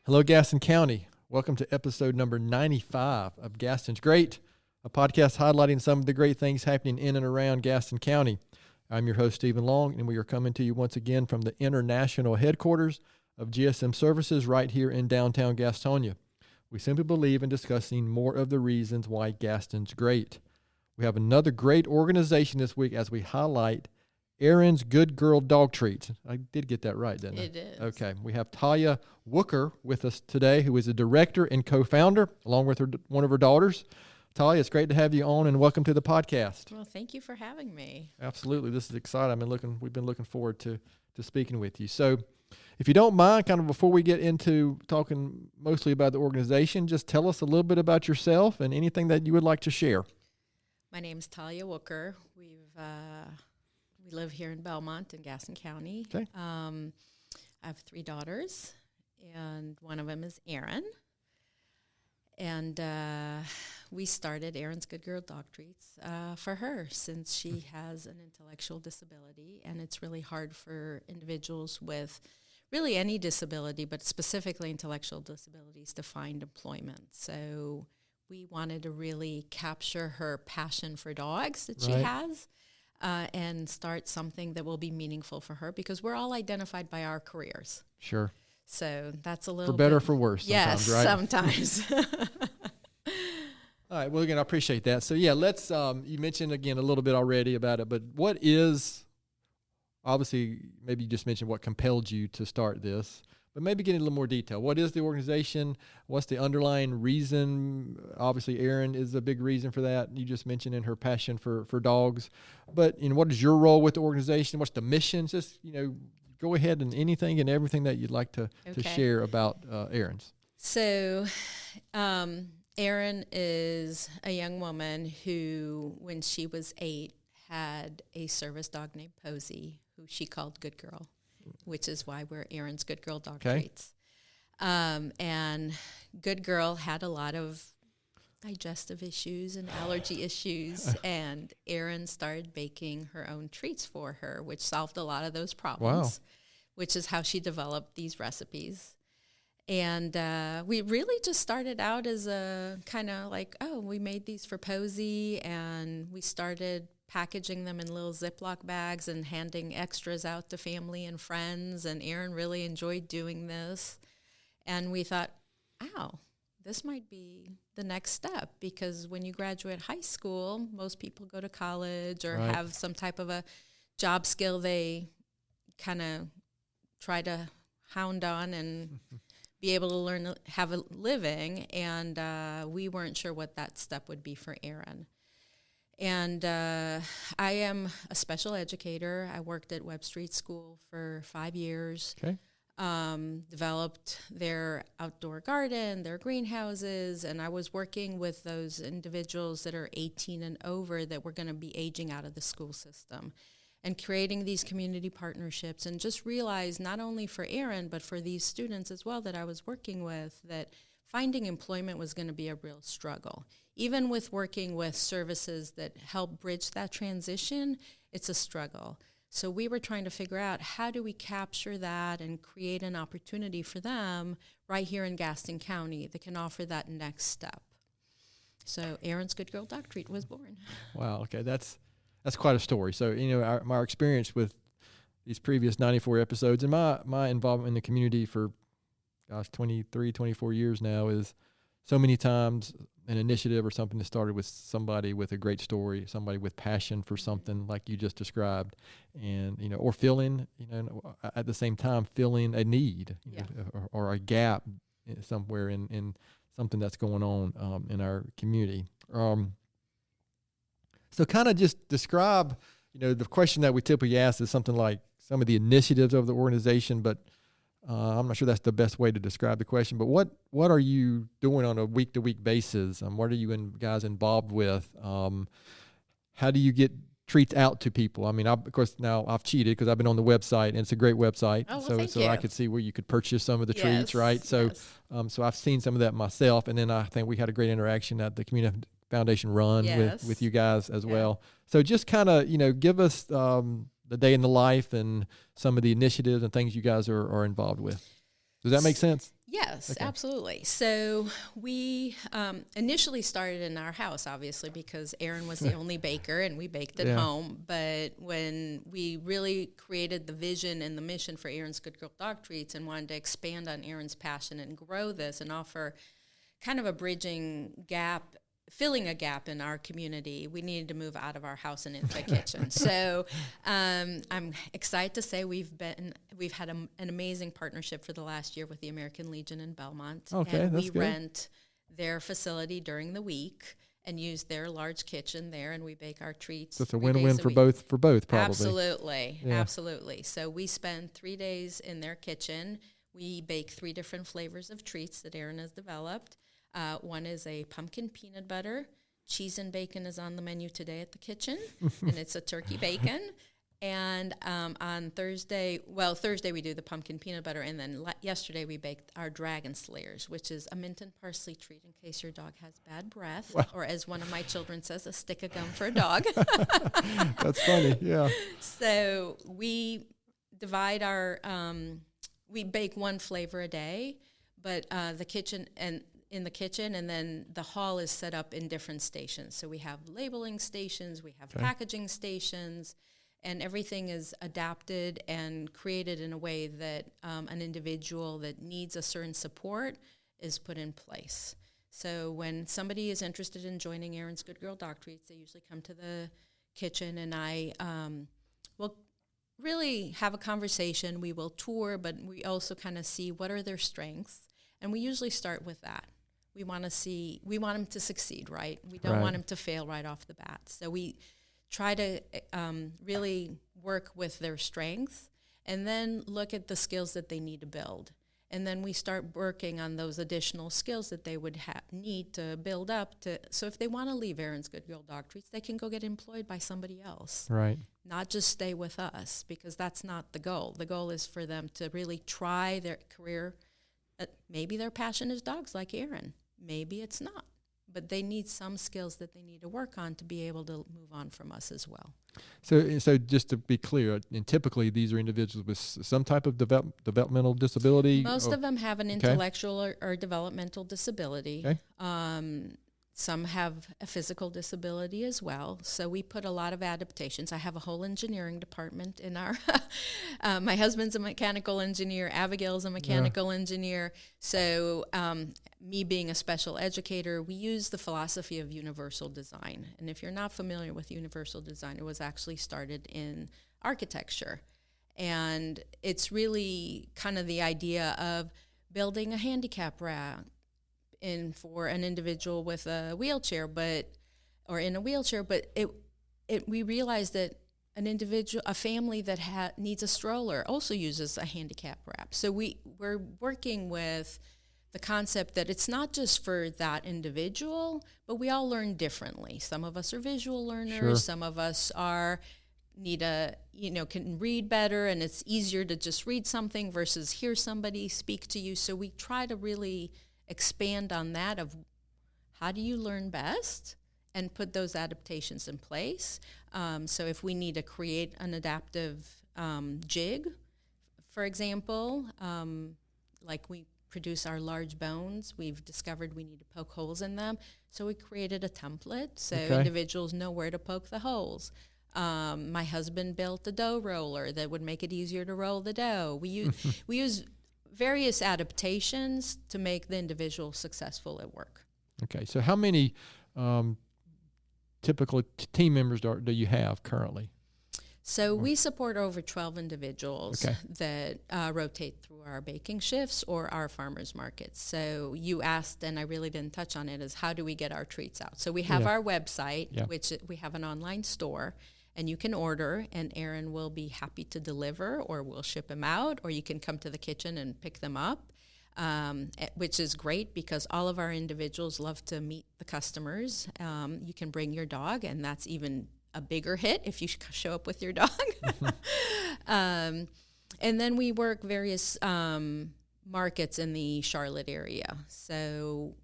Hello, Gaston County. Welcome to episode number 95 of Gaston's Great, a podcast highlighting some of the great things happening in and around Gaston County. I'm your host, Stephen Long, and we are coming to you once again from the international headquarters of GSM Services right here in downtown Gastonia. We simply believe in discussing more of the reasons why Gaston's great. We have another great organization this week as we highlight Arin's Good Girl Dog Treats. I did get that right, didn't I? It is. Okay. We have Talia Wucherer with us today, who is a director and co-founder, along with one of her daughters. Talia, it's great to have you on, and welcome to the podcast. Well, thank you for having me. Absolutely. This is exciting. We've been looking forward to speaking with you. So if you don't mind, kind of before we get into talking mostly about the organization, just tell us a little bit about yourself and anything that you would like to share. My name is Talia Wucherer. We live here in Belmont in Gaston County. Okay. I have 3 daughters, and one of them is Arin. And we started Arin's Good Girl Dog Treats for her since she has an intellectual disability, and it's really hard for individuals with really any disability, but specifically intellectual disabilities, to find employment. So we wanted to really capture her passion for dogs that she has. And start something that will be meaningful for her, because we're all identified by our careers. Sure. So that's a little For better bit, or for worse sometimes, yes, right? sometimes. All right. Well, again, I appreciate that. So, yeah, let's, you mentioned, again, a little bit already about it, but what is, obviously, maybe you just mentioned what compelled you to start this, but maybe get into a little more detail. What is the organization? What's the underlying reason? Obviously, Arin is a big reason for that. You just mentioned in her passion for dogs. But, what is your role with the organization? What's the mission? Just, go ahead and anything and everything that you'd like to share about Arin's. So Arin is a young woman who, when she was 8, had a service dog named Posey, who she called Good Girl, which is why we're Arin's Good Girl Dog Treats. And Good Girl had a lot of digestive issues and allergy issues, and Arin started baking her own treats for her, which solved a lot of those problems, which is how she developed these recipes. And we really just started out as a kind of like, we made these for Posey, and we started packaging them in little Ziploc bags and handing extras out to family and friends, and Arin really enjoyed doing this. And we thought, this might be the next step, because when you graduate high school, most people go to college or have some type of a job skill they kind of try to hound on and be able to learn to have a living, and we weren't sure what that step would be for Arin. And I am a special educator. I worked at Webb Street School for 5 years. Okay. Developed their outdoor garden, their greenhouses, and I was working with those individuals that are 18 and over that were going to be aging out of the school system, and creating these community partnerships, and just realized not only for Arin, but for these students as well that I was working with, that finding employment was going to be a real struggle. Even with working with services that help bridge that transition, it's a struggle. So we were trying to figure out, how do we capture that and create an opportunity for them right here in Gaston County that can offer that next step. So Arin's Good Girl Dog Treat was born. Wow. Okay. That's quite a story. So, our experience with these previous 94 episodes and my involvement in the community for, 23, 24 years now is so many times an initiative or something that started with somebody with a great story, somebody with passion for something like you just described, and, or filling, at the same time, filling a need or a gap somewhere in something that's going on in our community. So kind of just describe, the question that we typically ask is something like some of the initiatives of the organization, but I'm not sure that's the best way to describe the question, but what are you doing on a week-to-week basis? What are you guys involved with? How do you get treats out to people? I mean, of course, now I've cheated because I've been on the website, and it's a great website. Oh, well, so I could see where you could purchase some of the treats, right? So so I've seen some of that myself, and then I think we had a great interaction at the Community Foundation run with you guys as well. So just kind of, give us the day in the life and some of the initiatives and things you guys are involved with. Does that make sense? Yes, Okay. absolutely. So we initially started in our house, obviously, because Arin was the only baker and we baked at home. But when we really created the vision and the mission for Arin's Good Girl Dog Treats and wanted to expand on Arin's passion and grow this and offer kind of a bridging gap, filling a gap in our community, we needed to move out of our house and into the kitchen. So I'm excited to say we've had an amazing partnership for the last year with the American Legion in Belmont. Okay, and that's we good. rent their facility during the week and use their large kitchen there, and we bake our treats. So it's a 3 days win-win for week. both, probably. Absolutely, Yeah. absolutely. So we spend 3 days in their kitchen. We bake 3 different flavors of treats that Arin has developed. One is a pumpkin peanut butter. Cheese and bacon is on the menu today at the kitchen, and it's a turkey bacon. And on Thursday we do the pumpkin peanut butter, and then yesterday we baked our dragon slayers, which is a mint and parsley treat in case your dog has bad breath, Wow. or as one of my children says, a stick of gum for a dog. That's funny, yeah. So we divide we bake 1 flavor a day, but in the kitchen, and then the hall is set up in different stations. So we have labeling stations, we have packaging stations, and everything is adapted and created in a way that an individual that needs a certain support is put in place. So when somebody is interested in joining Arin's Good Girl Dog Treats, they usually come to the kitchen, and I will really have a conversation. We will tour, but we also kind of see what are their strengths, and we usually start with that. We want them to succeed, right? We don't want them to fail right off the bat. So we try to really work with their strengths and then look at the skills that they need to build. And then we start working on those additional skills that they would need to build up. So if they want to leave Arin's Good Girl Dog Treats, they can go get employed by somebody else. Right. Not just stay with us, because that's not the goal. The goal is for them to really try their career. Maybe their passion is dogs like Arin. Maybe it's not, but they need some skills that they need to work on to be able to move on from us as well. So just to be clear, and typically these are individuals with some type of developmental disability? Most of them have an intellectual or developmental disability. Okay. Some have a physical disability as well. So we put a lot of adaptations. I have a whole engineering department in our, my husband's a mechanical engineer, Abigail's a mechanical engineer. So me being a special educator, we use the philosophy of universal design. And if you're not familiar with universal design, it was actually started in architecture. And it's really kind of the idea of building a handicap ramp for an individual with a wheelchair, or in a wheelchair, but we realized that a family that needs a stroller also uses a handicap ramp. So we're working with the concept that it's not just for that individual, but we all learn differently. Some of us are visual learners, some of us can read better, and it's easier to just read something versus hear somebody speak to you. So we try to really expand on that of how do you learn best and put those adaptations in place. So if we need to create an adaptive jig, for example, like we produce our large bones, we've discovered we need to poke holes in them. So we created a template so individuals know where to poke the holes. My husband built a dough roller that would make it easier to roll the dough. We use various adaptations to make the individual successful at work. Okay, so how many typical team members do you have currently? So we support over 12 individuals that rotate through our baking shifts or our farmers markets. So you asked, and I really didn't touch on it, is how do we get our treats out? So we have our website, which we have an online store, and you can order, and Arin will be happy to deliver, or we'll ship them out, or you can come to the kitchen and pick them up, which is great because all of our individuals love to meet the customers. You can bring your dog, and that's even a bigger hit if you show up with your dog. And then we work various markets in the Charlotte area. So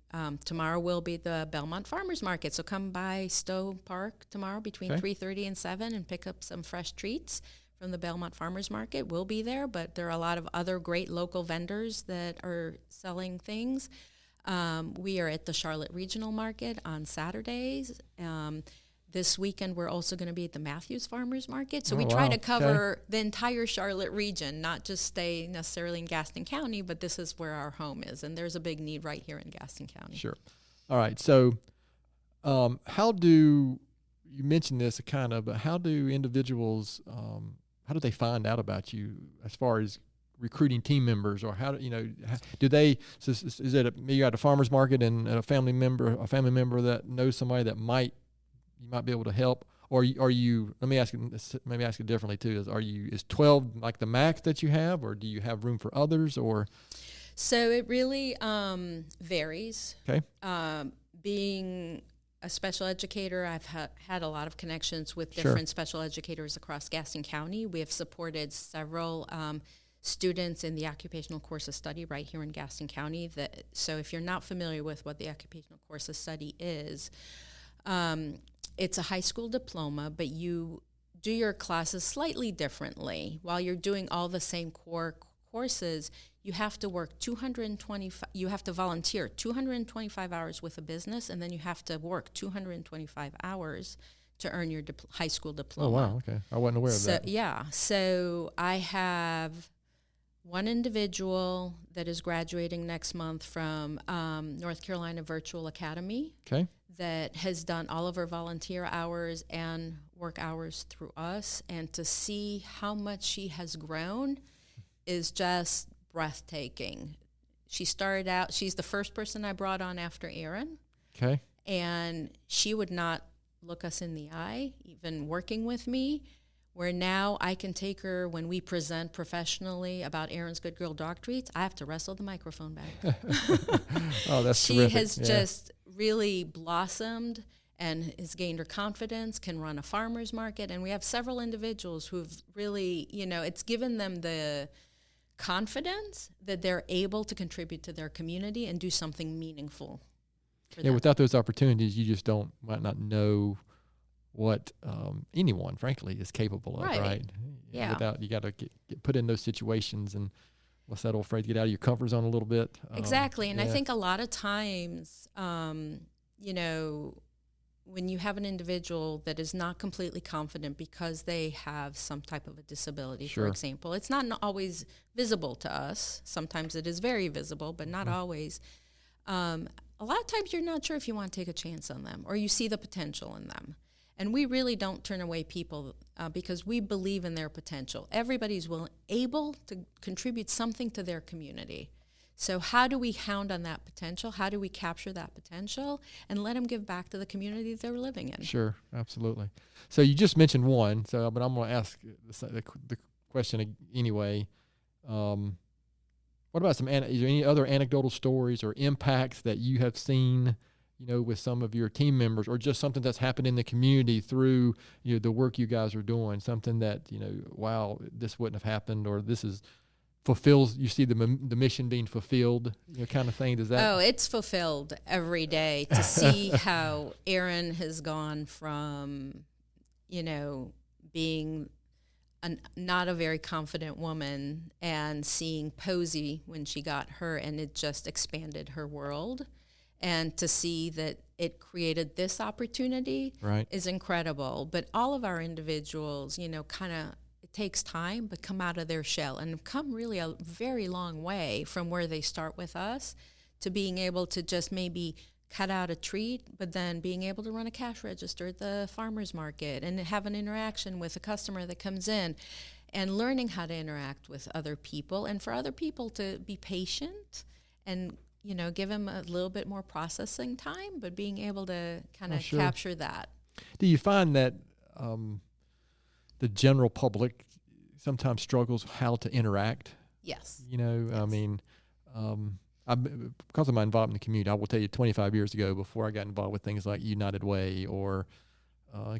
tomorrow will be the Belmont Farmers Market. So come by Stowe Park tomorrow between 3:30 and 7 and pick up some fresh treats from the Belmont Farmers Market will be there, but there are a lot of other great local vendors that are selling things. We are at the Charlotte Regional Market on Saturdays. This weekend, we're also going to be at the Matthews Farmers Market. So we try to cover the entire Charlotte region, not just stay necessarily in Gaston County, but this is where our home is. And there's a big need right here in Gaston County. Sure. All right. So how do, you mentioned this kind of, but how do individuals, how do they find out about you as far as recruiting team members, or how do, do they, is it you got a farmer's market and a family member that knows somebody that you might be able to help, or are you, let me ask it differently too, is 12 like the max that you have, or do you have room for others, or? So it really varies. Okay. Being a special educator, I've had a lot of connections with different special educators across Gaston County. We have supported several students in the occupational course of study right here in Gaston County. So if you're not familiar with what the occupational course of study is, it's a high school diploma, but you do your classes slightly differently. While you're doing all the same core courses, you have to work you have to volunteer 225 hours with a business, and then you have to work 225 hours to earn your high school diploma. Oh, wow, okay. I wasn't aware of that. Yeah, so I have one individual that is graduating next month from North Carolina Virtual Academy. Okay. That has done all of her volunteer hours and work hours through us, and to see how much she has grown is just breathtaking. She started out, she's the first person I brought on after Arin. Okay. And she would not look us in the eye, even working with me, where now I can take her when we present professionally about Arin's Good Girl Dog Treats. I have to wrestle the microphone back. Oh, that's she terrific. Has just really blossomed and has gained her confidence, can run a farmer's market. And we have several individuals who've really, it's given them the confidence that they're able to contribute to their community and do something meaningful for them. Without those opportunities, you just might not know what anyone, frankly, is capable of, right? Yeah. You got to get put in those situations, and what's that old phrase? Get out of your comfort zone a little bit. Exactly, and I think a lot of times, when you have an individual that is not completely confident because they have some type of a disability, for example, it's not always visible to us. Sometimes it is very visible, but not always. A lot of times you're not sure if you want to take a chance on them, or you see the potential in them. And we really don't turn away people because we believe in their potential. Everybody's able to contribute something to their community. So how do we hound on that potential? How do we capture that potential and let them give back to the community they're living in? Sure, absolutely. So you just mentioned one, but I'm going to ask the question anyway. What about is there any other anecdotal stories or impacts that you have seen, with some of your team members, or just something that's happened in the community through the work you guys are doing? Something that wow, this wouldn't have happened, or this is fulfills. You see the mission being fulfilled, kind of thing. Does that? Oh, it's fulfilled every day to see how Arin has gone from, being not a very confident woman, and seeing Posey when she got her, and it just expanded her world. And to see that it created this opportunity is incredible. But all of our individuals, kind of, it takes time, but come out of their shell and come really a very long way from where they start with us to being able to just maybe cut out a treat, but then being able to run a cash register at the farmer's market and have an interaction with a customer that comes in, and learning how to interact with other people, and for other people to be patient and give them a little bit more processing time, but being able to kind of capture that. Do you find that the general public sometimes struggles how to interact? Yes. Yes. I mean, because of my involvement in the community, I will tell you 25 years ago, before I got involved with things like United Way or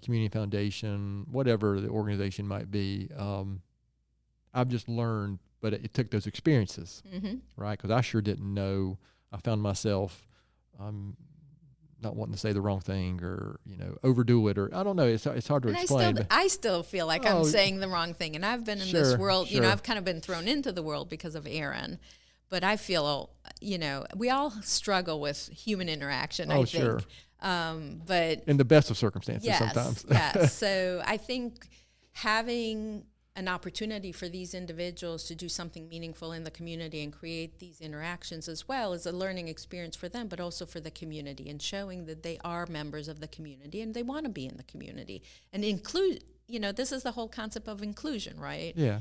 Community Foundation, whatever the organization might be, I've just learned, but it took those experiences, right? Because I sure didn't know. I found myself not wanting to say the wrong thing or, overdo it, or I don't know. It's hard to and explain. I still feel like I'm saying the wrong thing. And I've been in this world, sure. I've kind of been thrown into the world because of Arin. But I feel, we all struggle with human interaction, I think. Sure. But in the best of circumstances sometimes. Yes. So I think having an opportunity for these individuals to do something meaningful in the community and create these interactions as well is a learning experience for them, but also for the community, and showing that they are members of the community and they want to be in the community and include. This is the whole concept of inclusion, right? Yeah.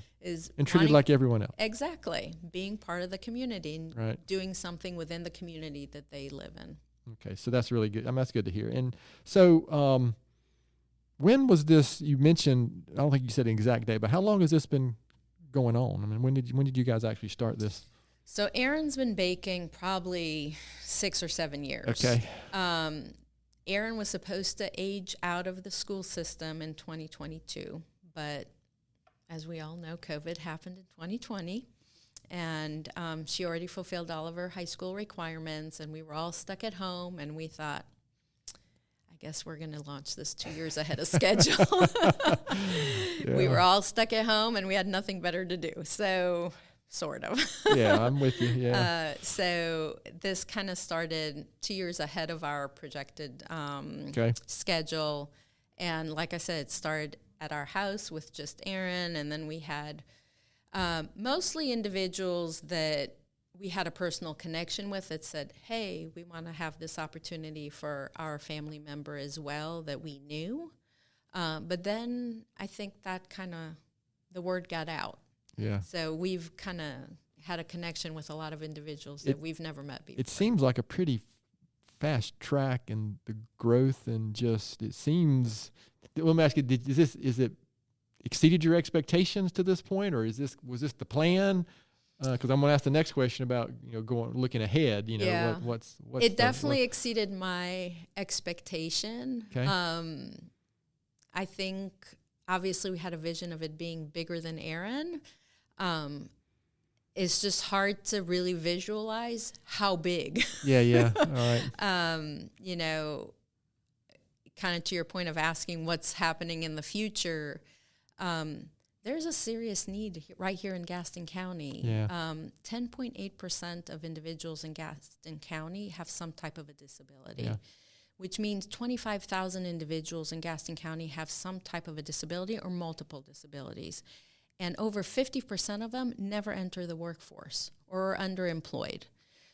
And treated like everyone else. Exactly. Being part of the community and right. doing something within the community that they live in. Okay, so that's really good. That's good to hear. And so when was this, you mentioned, I don't think you said an exact date, but how long has this been going on? I mean, when did you guys actually start this? So Arin's been baking probably 6 or 7 years. Okay. Arin was supposed to age out of the school system in 2022, but as we all know, COVID happened in 2020, and she already fulfilled all of her high school requirements, and we were all stuck at home, and we thought, I guess we're going to launch this 2 years ahead of schedule. Yeah. We were all stuck at home, and we had nothing better to do, so sort of. Yeah, I'm with you, yeah. So this kind of started 2 years ahead of our projected schedule. And like I said, it started at our house with just Arin, and then we had mostly individuals that we had a personal connection with that said, hey, we want to have this opportunity for our family member as well that we knew. But then I think that the word got out. Yeah. So we've kind of had a connection with a lot of individuals that we've never met before. It seems like a pretty fast track in the growth, and just it seems. Let me ask you: is it exceeded your expectations to this point, or was this the plan? Because I'm going to ask the next question about looking ahead. What's it definitely exceeded my expectation. Okay. I think obviously we had a vision of it being bigger than Arin. It's just hard to really visualize how big. Yeah. All right. Kind of to your point of asking what's happening in the future, there's a serious need right here in Gaston County. Yeah. 10.8% of individuals in Gaston County have some type of a disability. Yeah. Which means 25,000 individuals in Gaston County have some type of a disability or multiple disabilities. And over 50% of them never enter the workforce or are underemployed.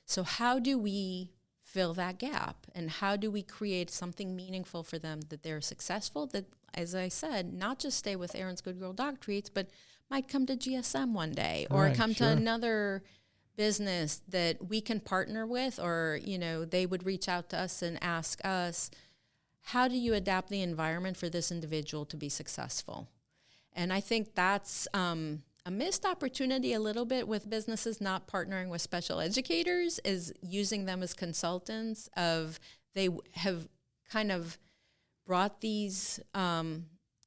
So how do we fill that gap? And how do we create something meaningful for them that they're successful, that, as I said, not just stay with Arin's Good Girl Dog Treats, but might come to GSM one day or come to another business that we can partner with, or they would reach out to us and ask us, how do you adapt the environment for this individual to be successful? And I think that's a missed opportunity a little bit with businesses not partnering with special educators, is using them as consultants. They have kind of brought these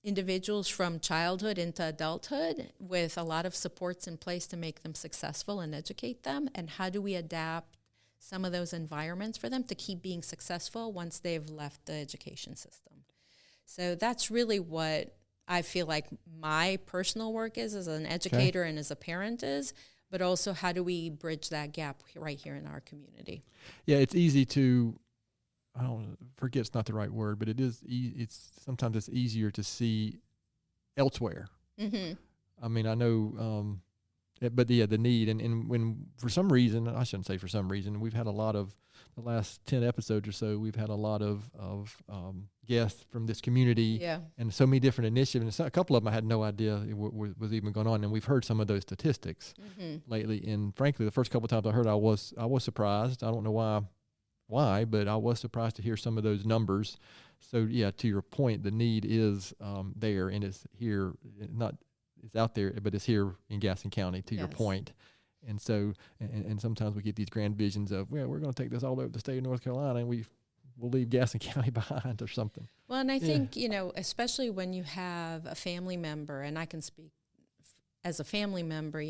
individuals from childhood into adulthood with a lot of supports in place to make them successful and educate them. And how do we adapt some of those environments for them to keep being successful once they've left the education system? So that's really what I feel like my personal work is as an educator and as a parent is, but also how do we bridge that gap right here in our community? Yeah, it's easy to, I don't forget's not the right word, but it is. Sometimes it's easier to see elsewhere. Mm-hmm. I mean, I know, but yeah, the need, and when for some reason, I shouldn't say for some reason, we've had a lot of the last 10 episodes or so. We've had a lot of guests from this community, and so many different initiatives. And a couple of them I had no idea was even going on, and we've heard some of those statistics lately. And frankly, the first couple of times I heard, I was surprised. I don't know why, but I was surprised to hear some of those numbers. So yeah, to your point, the need is there, and it's here. It's out there, but it's here in Gaston County. To your point, and so and sometimes we get these grand visions of, well, we're going to take this all over the state of North Carolina, and we'll leave Gaston County behind or something. Well, and I think especially when you have a family member, and I can speak as a family member,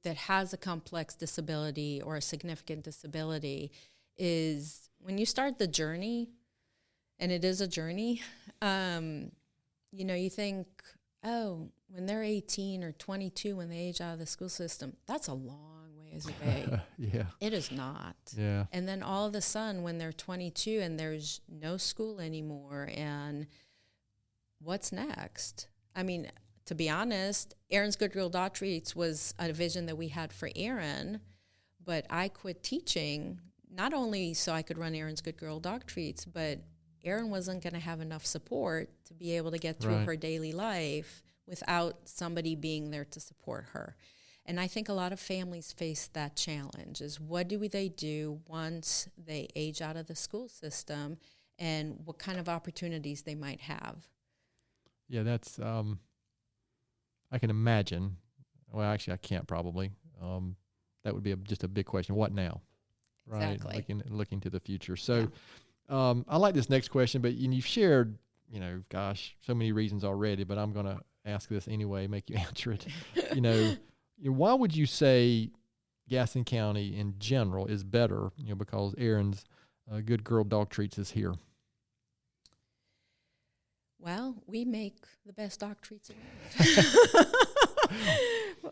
that has a complex disability or a significant disability, is when you start the journey, and it is a journey, you know, you think, oh, when they're 18 or 22, when they age out of the school system, that's a long ways away. Yeah. It is not. Yeah. And then all of a sudden, when they're 22 and there's no school anymore, and what's next? I mean, to be honest, Arin's Good Girl Dog Treats was a vision that we had for Arin, but I quit teaching not only so I could run Arin's Good Girl Dog Treats, but Arin wasn't going to have enough support to be able to get through her daily life without somebody being there to support her. And I think a lot of families face that challenge, is what do they do once they age out of the school system, and what kind of opportunities they might have. Yeah, that's, I can imagine. Well, actually, I can't probably. That would be just a big question. What now? Right? Exactly. Looking to the future. So I like this next question, but you've shared, you know, gosh, so many reasons already, but I'm going to ask this anyway, make you answer it. You know, why would you say Gaston County in general is better, you know, because Arin's Good Girl Dog Treats is here? Well, we make the best dog treats around.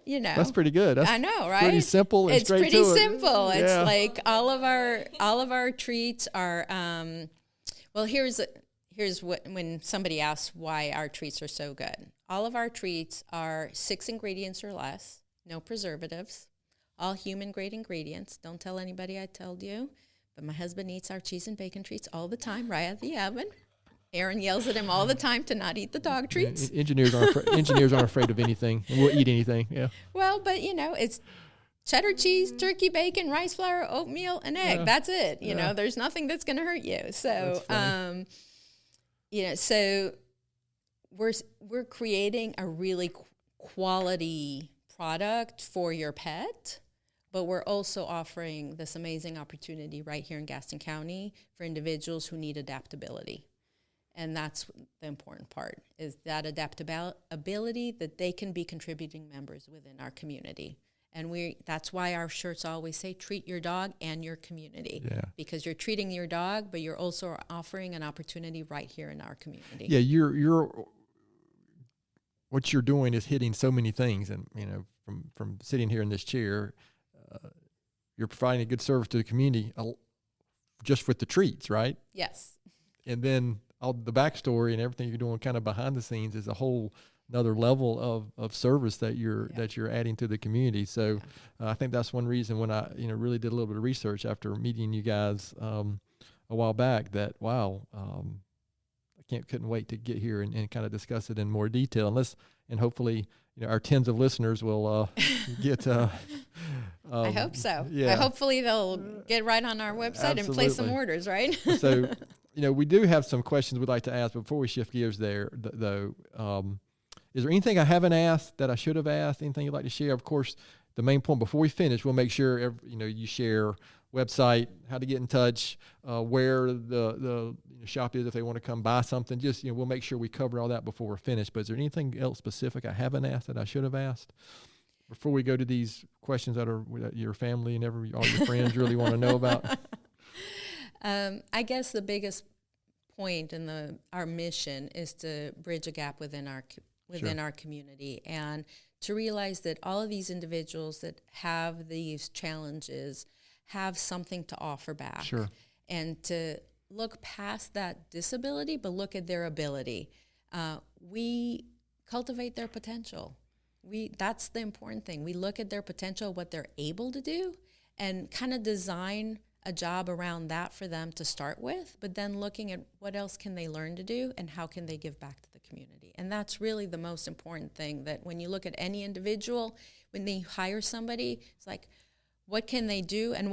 You know, that's pretty good. That's I know, right? Pretty simple and it's straight pretty to it. simple. Yeah. It's like all of our treats are. Well, here's what, when somebody asks why our treats are so good. All of our treats are 6 ingredients or less, no preservatives, all human grade ingredients. Don't tell anybody I told you, but my husband eats our cheese and bacon treats all the time, right out of the oven. Arin yells at him all the time to not eat the dog treats. Engineers aren't afraid of anything. We'll eat anything. Yeah. Well, but you know, it's cheddar cheese, turkey bacon, rice flour, oatmeal, and egg. Yeah. That's it. You know, there's nothing that's going to hurt you. So, you know, so we're creating a really quality product for your pet, but we're also offering this amazing opportunity right here in Gaston County for individuals who need adaptability. And that's the important part, is that adaptability, that they can be contributing members within our community. And that's why our shirts always say, treat your dog and your community. Yeah. Because you're treating your dog, but you're also offering an opportunity right here in our community. Yeah, what you're doing is hitting so many things. And, you know, from sitting here in this chair, you're providing a good service to the community just with the treats, right? Yes. And then all the backstory and everything you're doing kind of behind the scenes is a whole another level of service that you're adding to the community. So I think that's one reason when I really did a little bit of research after meeting you guys a while back, that I couldn't wait to get here and kind of discuss it in more detail. And hopefully our tens of listeners will get. I hope so. Yeah. Hopefully they'll get right on our website and place some orders, right? So. We do have some questions we'd like to ask, but before we shift gears there, though, is there anything I haven't asked that I should have asked? Anything you'd like to share? Of course, the main point before we finish, we'll make sure you share website, how to get in touch, where the shop is if they want to come buy something. Just we'll make sure we cover all that before we're finished. But is there anything else specific I haven't asked that I should have asked before we go to these questions that your family and all your friends really want to know about? I guess the biggest point in our mission is to bridge a gap within our community, and to realize that all of these individuals that have these challenges have something to offer back. Sure. And to look past that disability, but look at their ability. We cultivate their potential. That's the important thing. We look at their potential, what they're able to do, and kind of design a job around that for them to start with, but then looking at what else can they learn to do and how can they give back to the community. And that's really the most important thing, that when you look at any individual, when they hire somebody, it's like, what can they do and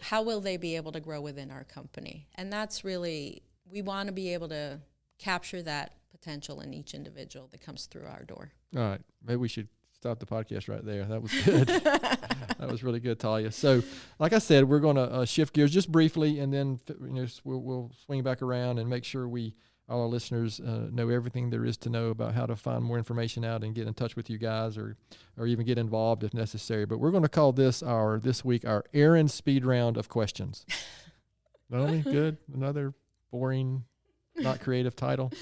how will they be able to grow within our company? And that's really, we want to be able to capture that potential in each individual that comes through our door. All right. Maybe we should stop the podcast right there. That was good. That was really good, Talia. So, like I said, we're going to shift gears just briefly, and then we'll swing back around and make sure all our listeners know everything there is to know about how to find more information out and get in touch with you guys, or even get involved if necessary. But we're going to call this week our Arin Speed Round of Questions. Naomi, good. Another boring, not creative title.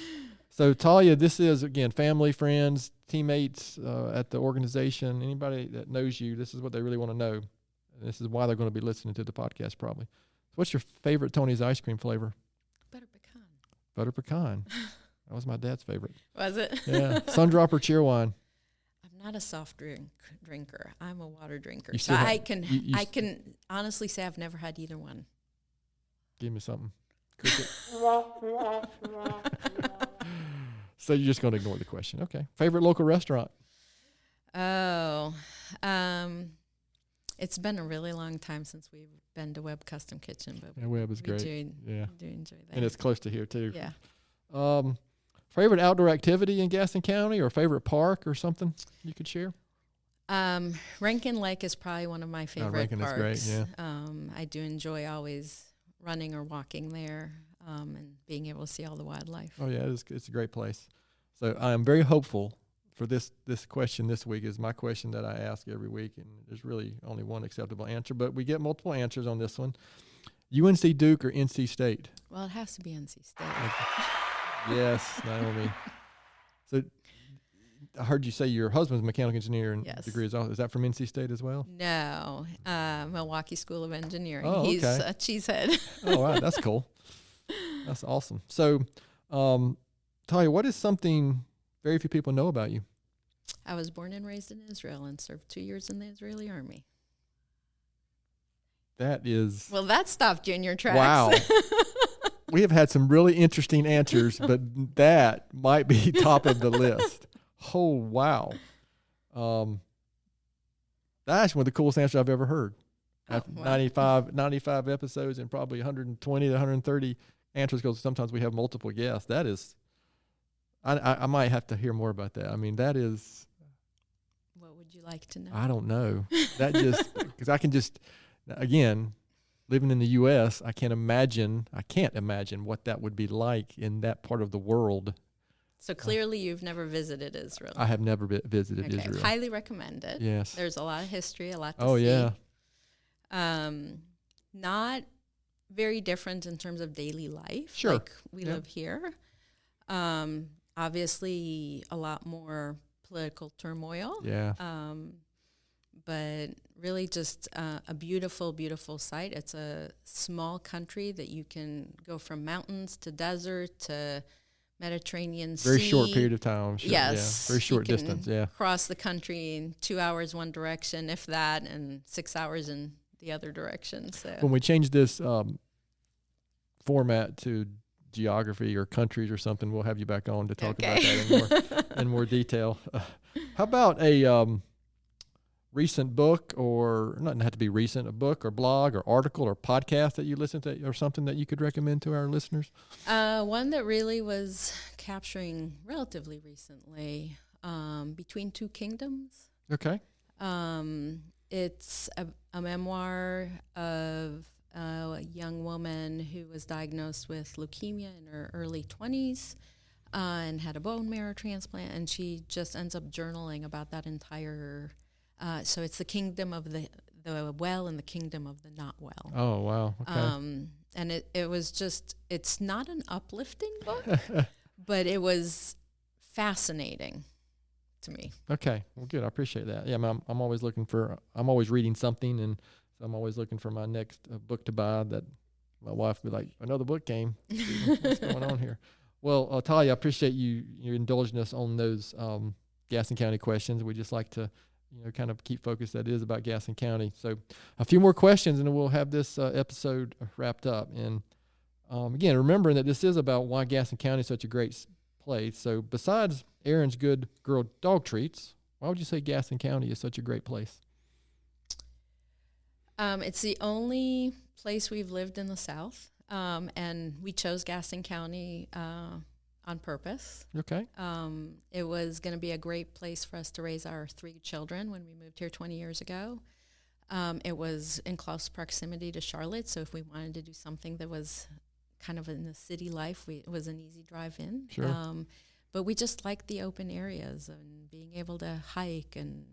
So, Talia, this is, again, family, friends, teammates at the organization, anybody that knows you, this is what they really want to know. And this is why they're going to be listening to the podcast probably. So what's your favorite Tony's ice cream flavor? Butter pecan. Butter pecan. That was my dad's favorite. Was it? Yeah. Sundrop or cheer wine? I'm not a soft drinker. I'm a water drinker. You So still I have- can you I can honestly say I've never had either one. Give me something. Cricket. So you're just going to ignore the question. Okay. Favorite local restaurant? Oh, it's been a really long time since we've been to Webb Custom Kitchen, but Yeah, Webb is we great. do enjoy that. And it's close to here too. Yeah. Favorite outdoor activity in Gaston County, or favorite park or something you could share? Rankin Lake is probably one of my favorite Rankin is parks. great, yeah. I do enjoy always running or walking there, and being able to see all the wildlife. Oh yeah, it's a great place. So I am very hopeful for this question this week is my question that I ask every week, and there's really only one acceptable answer, but we get multiple answers on this one. UNC Duke or NC State? Well, it has to be NC State. Yes, Naomi. So I heard you say your husband's a mechanical engineer and Yes. degree is that from NC State as well? No, Milwaukee School of Engineering. Oh, He's okay. a cheesehead. Oh, wow, that's cool. That's awesome. So, Talia, what is something very few people know about you? I was born and raised in Israel and served 2 years in the Israeli army. That is Well, that stopped junior tracks. wow. We have had some really interesting answers, but that might be top of the list. Oh, wow. That's one of the coolest answers I've ever heard. After wow. 95 episodes and probably 120 to 130 answers, because sometimes we have multiple guests. That is, I might have to hear more about that. I mean, that is, What would you like to know? I don't know. That just, because I can just, again, living in the U.S., I can't imagine what that would be like in that part of the world. So clearly you've never visited Israel. I have never visited Okay, Israel. highly recommend it. Yes. There's a lot of history, a lot to Oh, see. yeah. Not very different in terms of daily life. Sure. Like we live here. Obviously a lot more political turmoil. Yeah. But really just a beautiful, beautiful site. It's a small country that you can go from mountains to desert to Mediterranean Sea. Very short period of time. Sure. Yes. Yeah. Very short You can distance. Yeah. cross the country in 2 hours one direction, if that, and 6 hours in the other direction. So When we change this format to geography or countries or something, we'll have you back on to talk about that in more detail. How about a recent book, or not have to be recent, a book or blog or article or podcast that you listen to, or something that you could recommend to our listeners? one that really was capturing relatively recently, Between Two Kingdoms. Okay. It's a memoir of a young woman who was diagnosed with leukemia in her early 20s and had a bone marrow transplant, and she just ends up journaling about that entire. So it's the kingdom of the well and the kingdom of the not well. Oh, wow. Okay. And it was just, it's not an uplifting book, but it was fascinating to me. Okay. Well, good. I appreciate that. Yeah, I'm always I'm always reading something, and so I'm always looking for my next book to buy that my wife would be like, another book came. What's going on here? Well, Talia, I appreciate you indulging us on those Gaston County questions. We just like to, kind of keep focused that it is about Gaston County. So a few more questions, and then we'll have this episode wrapped up. And again, remembering that this is about why Gaston County is such a great place. So besides Arin's Good Girl dog treats, why would you say Gaston County is such a great place? It's the only place we've lived in the South, and we chose Gaston County on purpose. Okay. It was going to be a great place for us to raise our 3 children when we moved here 20 years ago. It was in close proximity to Charlotte, so if we wanted to do something that was kind of in the city life, it was an easy drive in. Sure. But we just liked the open areas and being able to hike and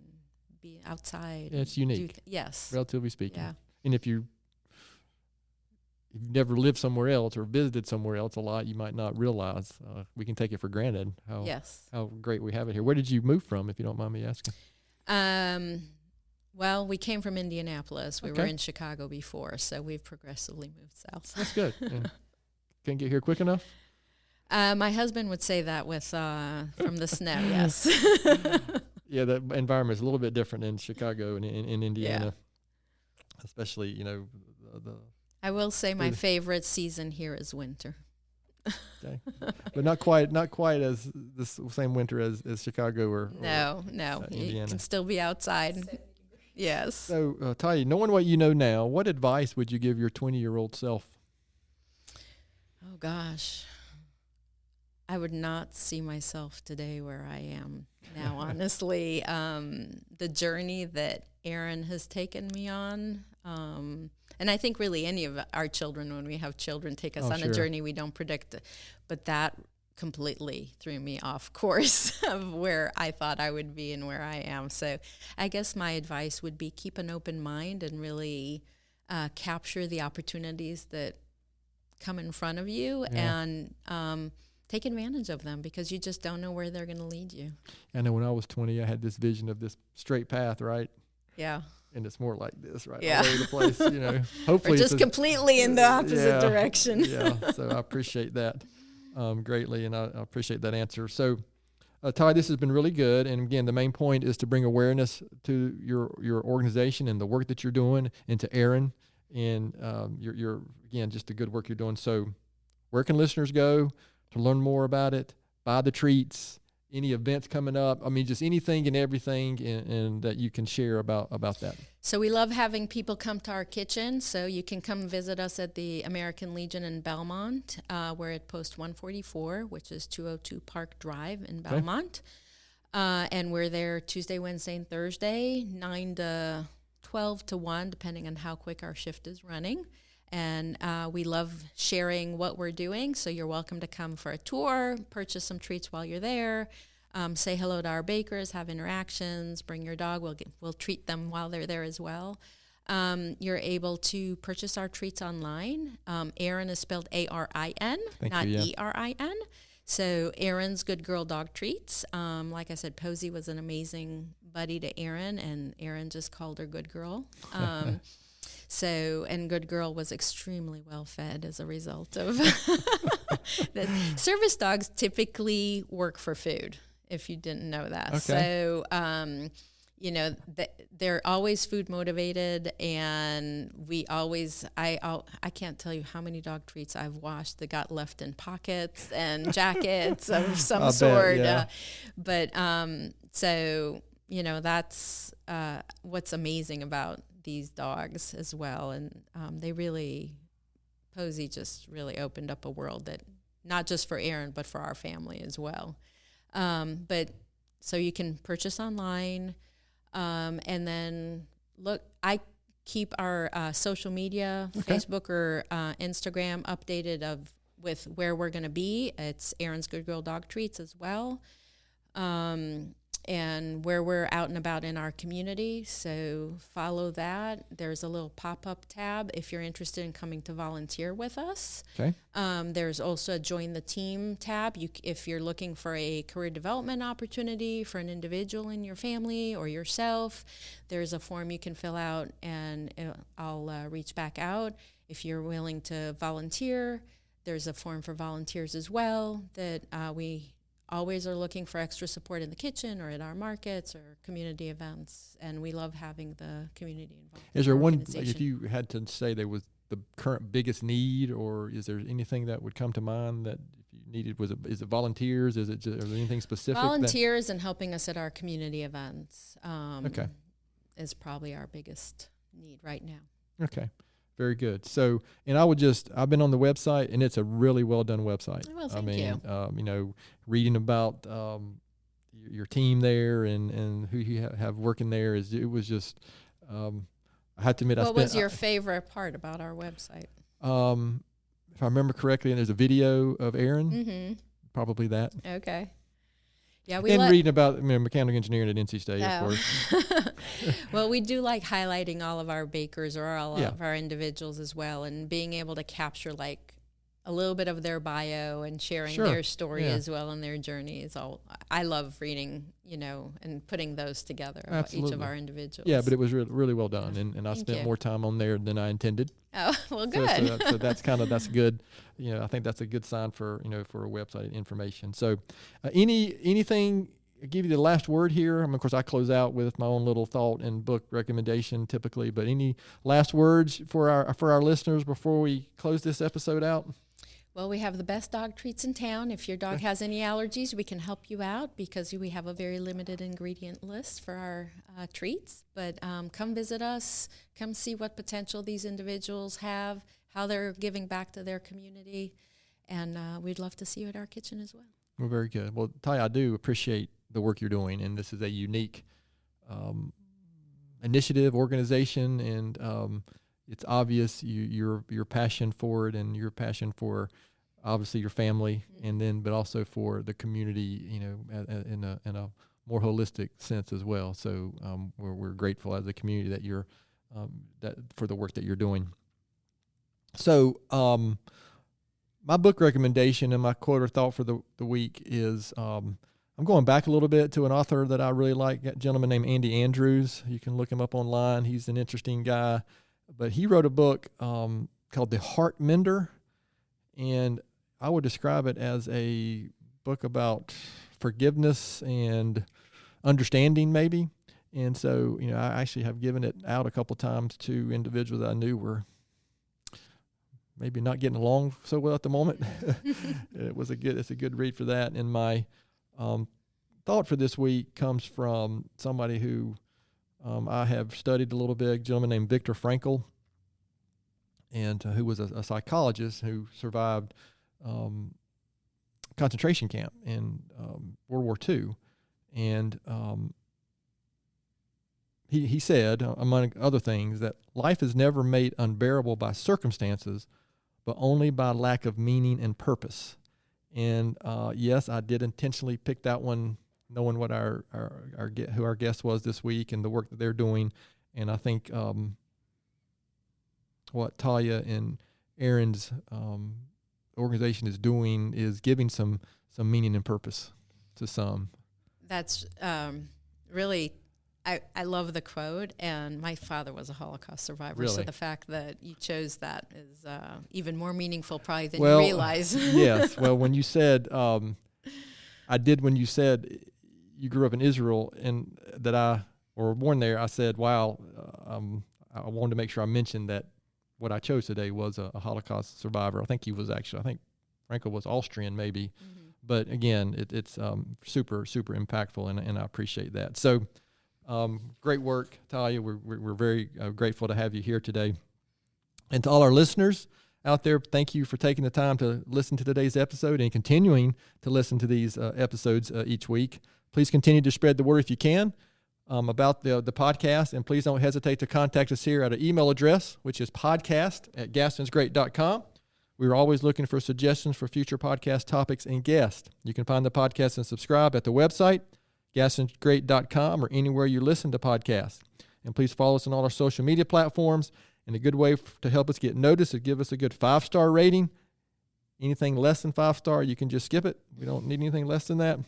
be outside. Yeah, it's unique. Yes. Relatively speaking. Yeah. And if you you've never lived somewhere else or visited somewhere else a lot, you might not realize. We can take it for granted how great we have it here. Where did you move from, if you don't mind me asking? Well, we came from Indianapolis. We were in Chicago before, so we've progressively moved south. That's good. Can't get here quick enough? My husband would say that with from the snow, yes. Yeah, the environment is a little bit different in Chicago and in Indiana, especially, I will say my favorite season here is winter. Okay, but not quite as the same winter as Chicago or no, Indiana. You can still be outside. Yes. So, Talia, knowing what you know now, what advice would you give your 20-year-old self? Oh gosh, I would not see myself today where I am now. Honestly, the journey that Arin has taken me on. And I think really any of our children, when we have children, take us on a journey we don't predict. But that completely threw me off course of where I thought I would be and where I am. So I guess my advice would be keep an open mind and really capture the opportunities that come in front of you and take advantage of them, because you just don't know where they're going to lead you. I know when I was 20, I had this vision of this straight path, right? Yeah. And it's more like this, right? All over the place, Hopefully, or just completely in the opposite direction. So I appreciate that greatly, and I appreciate that answer. So, Ty, this has been really good. And again, the main point is to bring awareness to your organization and the work that you're doing, and to Arin, and your again, just the good work you're doing. So, where can listeners go to learn more about it, buy the treats? Any events coming up? I mean, just anything and everything and that you can share about that. So we love having people come to our kitchen. So you can come visit us at the American Legion in Belmont. We're at Post 144, which is 202 Park Drive in Belmont. And we're there Tuesday, Wednesday, and Thursday, 9 to 12 to 1, depending on how quick our shift is running. And we love sharing what we're doing, so you're welcome to come for a tour, purchase some treats while you're there, say hello to our bakers, have interactions, bring your dog. We'll treat them while they're there as well. You're able to purchase our treats online. Arin is spelled A-R-I-N, not E-R-I-N. So Arin's Good Girl Dog Treats. Like I said, Posey was an amazing buddy to Arin, and Arin just called her Good Girl. And Good Girl was extremely well fed as a result of that. Service dogs typically work for food, if you didn't know that. Okay. So, they're always food motivated, and I can't tell you how many dog treats I've washed that got left in pockets and jackets of some sort. That's what's amazing about these dogs as well, and Posey just really opened up a world that not just for Arin but for our family as well. But so you can purchase online, and then I keep our social media, Facebook or Instagram, updated with where we're going to be. It's Arin's Good Girl Dog Treats as well. And where we're out and about in our community. So follow that. There's a little pop-up tab if you're interested in coming to volunteer with us. Okay. There's also a Join the Team tab. If you're looking for a career development opportunity for an individual in your family or yourself, there's a form you can fill out, and I'll reach back out. If you're willing to volunteer, there's a form for volunteers as well that we always are looking for extra support in the kitchen or at our markets or community events, and we love having the community involved. Is there one, if you had to say there was the current biggest need, or is there anything that would come to mind that if you needed? Is it volunteers? Is there anything specific? Volunteers and helping us at our community events is probably our biggest need right now. Okay. Very good. So, and I've been on the website, and it's a really well done website. Well, thank you. Reading about your team there and who you have working there it was just, I have to admit, what was your favorite part about our website? If I remember correctly, and there's a video of Arin, probably that. Okay. Yeah, and reading about mechanical engineering at NC State, of course. Well, we do like highlighting all of our bakers or all of our individuals as well, and being able to capture like a little bit of their bio and sharing their story as well and their journey is all. I love reading, and putting those together about each of our individuals. Yeah, but it was really well done, and I spent more time on there than I intended. Oh, well, good. So that's good. I think that's a good sign for for a website information. So, anything. I'll give you the last word here. Of course, I close out with my own little thought and book recommendation typically. But any last words for our listeners before we close this episode out? Well, we have the best dog treats in town. If your dog has any allergies, we can help you out because we have a very limited ingredient list for our treats. But come visit us. Come see what potential these individuals have, how they're giving back to their community. And we'd love to see you at our kitchen as well. Well, very good. Well, Talia, I do appreciate the work you're doing. And this is a unique initiative, organization, and it's obvious your passion for it and your passion for obviously your family, but also for the community, in a more holistic sense as well. So we're grateful as a community that you're for the work that you're doing. So my book recommendation and my quote or thought for the week is I'm going back a little bit to an author that I really like, a gentleman named Andy Andrews. You can look him up online. He's an interesting guy. But he wrote a book called The Heart Mender, and I would describe it as a book about forgiveness and understanding maybe. And so, I actually have given it out a couple times to individuals that I knew were maybe not getting along so well at the moment. It's a good read for that. And my thought for this week comes from somebody who I have studied a little bit, a gentleman named Viktor Frankl, and who was a psychologist who survived concentration camp in World War II. And he said, among other things, that life is never made unbearable by circumstances, but only by lack of meaning and purpose. And yes, I did intentionally pick that one, knowing what who our guest was this week and the work that they're doing. And I think what Talia and Arin's organization is doing is giving some meaning and purpose to some. That's really, I love the quote, and my father was a Holocaust survivor, really? So the fact that you chose that is even more meaningful probably than you realize. Yes, well, when you said, when you said you grew up in Israel and that I were born there, I said, wow, I wanted to make sure I mentioned that what I chose today was a Holocaust survivor. I think Frankl was Austrian maybe, but again, it's super, super impactful, and I appreciate that. So great work, Talia. We're very grateful to have you here today. And to all our listeners out there, thank you for taking the time to listen to today's episode and continuing to listen to these episodes each week. Please continue to spread the word if you can about the podcast, and please don't hesitate to contact us here at an email address, which is podcast@gastonsgreat.com. We're always looking for suggestions for future podcast topics and guests. You can find the podcast and subscribe at the website, gastonsgreat.com, or anywhere you listen to podcasts. And please follow us on all our social media platforms. And a good way to help us get noticed is give us a good 5-star rating. Anything less than 5-star, you can just skip it. We don't need anything less than that.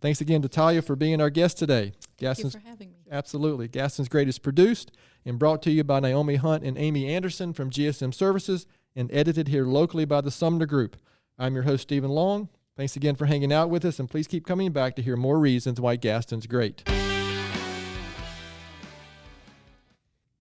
Thanks again to Talia for being our guest today. Thank you for having me. Absolutely. Gaston's Great is produced and brought to you by Naomi Hunt and Amy Anderson from GSM Services and edited here locally by the Sumner Group. I'm your host, Stephen Long. Thanks again for hanging out with us, and please keep coming back to hear more reasons why Gaston's great.